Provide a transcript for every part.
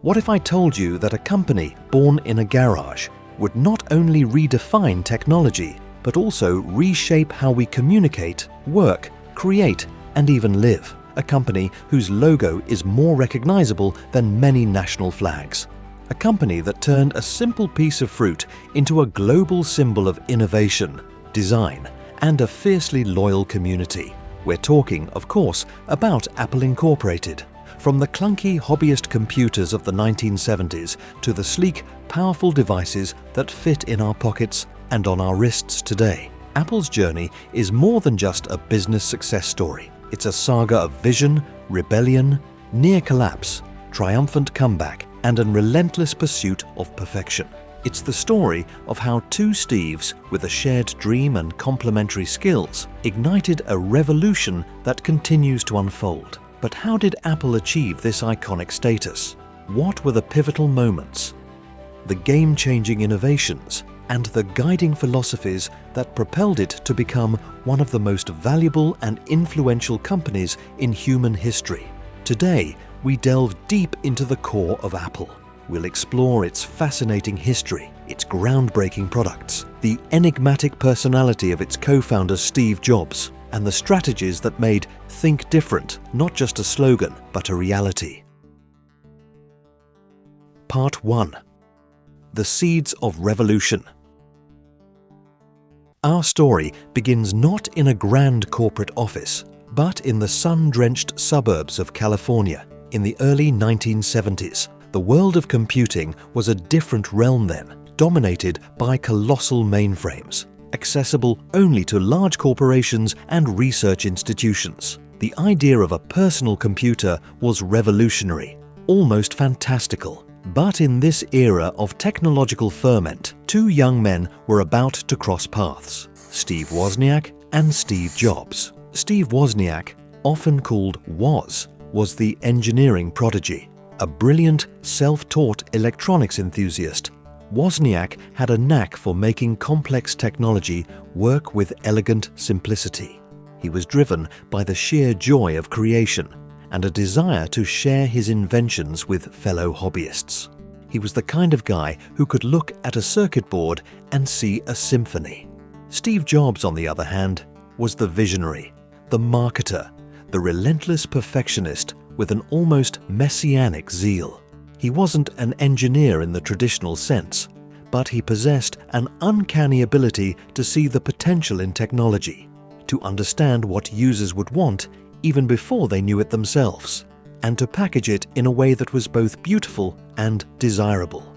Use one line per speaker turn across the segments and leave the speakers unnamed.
What if I told you that a company born in a garage would not only redefine technology, but also reshape how we communicate, work, create, and even live? A company whose logo is more recognizable than many national flags. A company that turned a simple piece of fruit into a global symbol of innovation, design, and a fiercely loyal community. We're talking, of course, about Apple Incorporated. From the clunky hobbyist computers of the 1970s to the sleek, powerful devices that fit in our pockets and on our wrists today, Apple's journey is more than just a business success story. It's a saga of vision, rebellion, near collapse, triumphant comeback, and a relentless pursuit of perfection. It's the story of how two Steves with a shared dream and complementary skills ignited a revolution that continues to unfold. But how did Apple achieve this iconic status? What were the pivotal moments, the game-changing innovations, and the guiding philosophies that propelled it to become one of the most valuable and influential companies in human history? Today, we delve deep into the core of Apple. We'll explore its fascinating history, its groundbreaking products, the enigmatic personality of its co-founder Steve Jobs, and the strategies that made "Think Different" not just a slogan, but a reality. Part 1. The Seeds of Revolution. Our story begins not in a grand corporate office, but in the sun-drenched suburbs of California in the early 1970s. The world of computing was a different realm then, dominated by colossal mainframes, accessible only to large corporations and research institutions. The idea of a personal computer was revolutionary, almost fantastical. But in this era of technological ferment, two young men were about to cross paths: Steve Wozniak and Steve Jobs. Steve Wozniak, often called Woz, was the engineering prodigy. A brilliant, self-taught electronics enthusiast, Wozniak had a knack for making complex technology work with elegant simplicity. He was driven by the sheer joy of creation and a desire to share his inventions with fellow hobbyists. He was the kind of guy who could look at a circuit board and see a symphony. Steve Jobs, on the other hand, was the visionary, the marketer, the relentless perfectionist with an almost messianic zeal. He wasn't an engineer in the traditional sense, but he possessed an uncanny ability to see the potential in technology, to understand what users would want even before they knew it themselves, and to package it in a way that was both beautiful and desirable.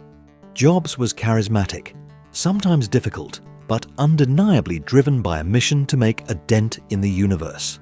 Jobs was charismatic, sometimes difficult, but undeniably driven by a mission to make a dent in the universe.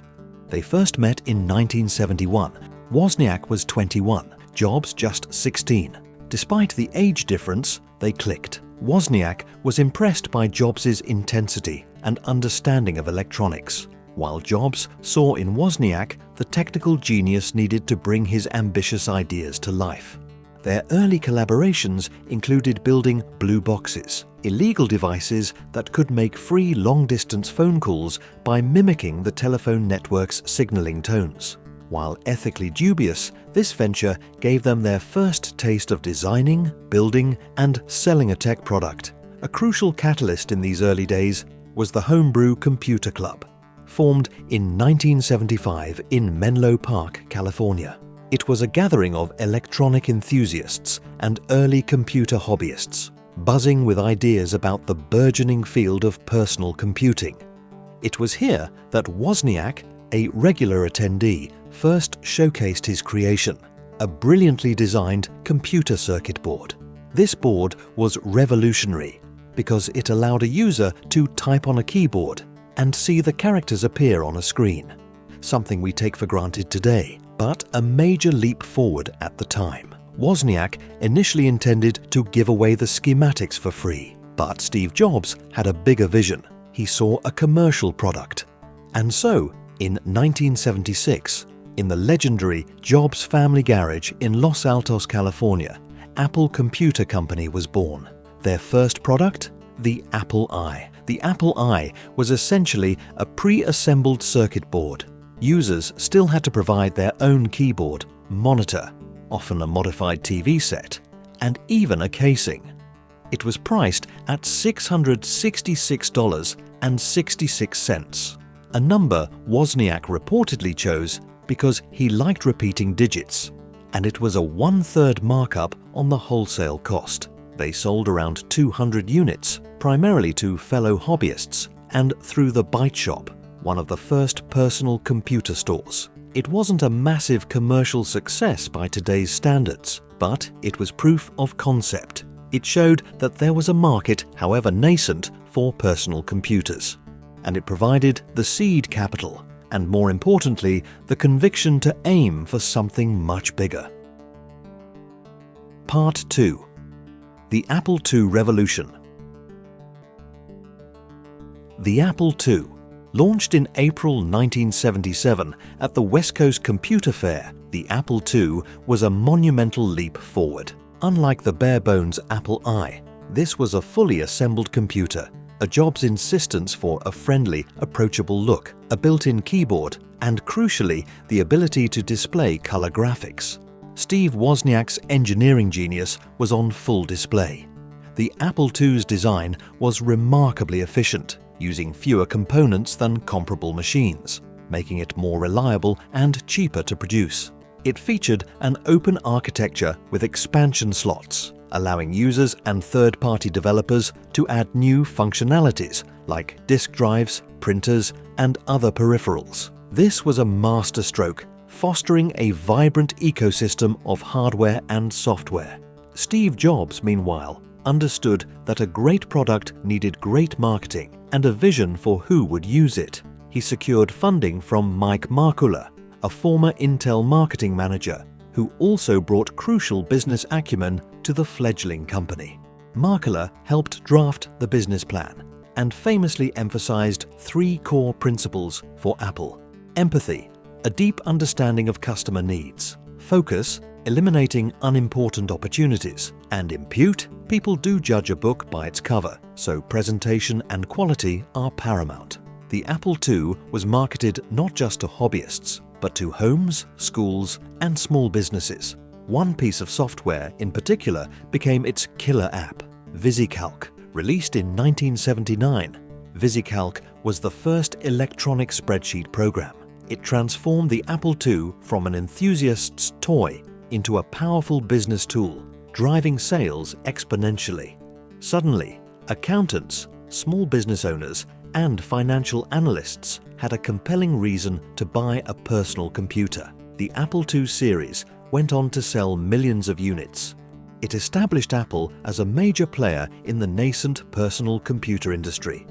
They first met in 1971. Wozniak was 21, Jobs just 16. Despite the age difference, they clicked. Wozniak was impressed by Jobs' intensity and understanding of electronics, while Jobs saw in Wozniak the technical genius needed to bring his ambitious ideas to life. Their early collaborations included building blue boxes, illegal devices that could make free long-distance phone calls by mimicking the telephone network's signaling tones. While ethically dubious, this venture gave them their first taste of designing, building, and selling a tech product. A crucial catalyst in these early days was the Homebrew Computer Club, formed in 1975 in Menlo Park, California. It was a gathering of electronic enthusiasts and early computer hobbyists, buzzing with ideas about the burgeoning field of personal computing. It was here that Wozniak, a regular attendee, first showcased his creation, a brilliantly designed computer circuit board. This board was revolutionary because it allowed a user to type on a keyboard and see the characters appear on a screen, something we take for granted today, but a major leap forward at the time. Wozniak initially intended to give away the schematics for free, but Steve Jobs had a bigger vision. He saw a commercial product. And so, in 1976, in the legendary Jobs Family Garage in Los Altos, California, Apple Computer Company was born. Their first product? The Apple I. The Apple I was essentially a pre-assembled circuit board. Users still had to provide their own keyboard, monitor, often a modified TV set, and even a casing. It was priced at $666.66, a number Wozniak reportedly chose because he liked repeating digits, and it was a 1/3 markup on the wholesale cost. They sold around 200 units, primarily to fellow hobbyists and through the Byte Shop, one of the first personal computer stores. It wasn't a massive commercial success by today's standards, but it was proof of concept. It showed that there was a market, however nascent, for personal computers. And it provided the seed capital, and more importantly, the conviction to aim for something much bigger. Part 2. The Apple II Revolution. The Apple II, launched in April 1977 at the West Coast Computer Fair, the Apple II was a monumental leap forward. Unlike the bare-bones Apple I, this was a fully assembled computer, a Jobs' insistence for a friendly, approachable look, a built-in keyboard, and crucially, the ability to display color graphics. Steve Wozniak's engineering genius was on full display. The Apple II's design was remarkably efficient, using fewer components than comparable machines, making it more reliable and cheaper to produce. It featured an open architecture with expansion slots, allowing users and third-party developers to add new functionalities like disk drives, printers, and other peripherals. This was a masterstroke, fostering a vibrant ecosystem of hardware and software. Steve Jobs, meanwhile, understood that a great product needed great marketing and a vision for who would use it. He secured funding from Mike Markkula, a former Intel marketing manager, who also brought crucial business acumen to the fledgling company. Markkula helped draft the business plan and famously emphasized 3 core principles for Apple: empathy, a deep understanding of customer needs; focus, eliminating unimportant opportunities; and impute, people do judge a book by its cover, so presentation and quality are paramount. The Apple II was marketed not just to hobbyists, but to homes, schools, and small businesses. One piece of software in particular became its killer app, VisiCalc. Released in 1979, VisiCalc was the first electronic spreadsheet program. It transformed the Apple II from an enthusiast's toy into a powerful business tool, driving sales exponentially. Suddenly, accountants, small business owners, and financial analysts had a compelling reason to buy a personal computer. The Apple II series went on to sell millions of units. It established Apple as a major player in the nascent personal computer industry.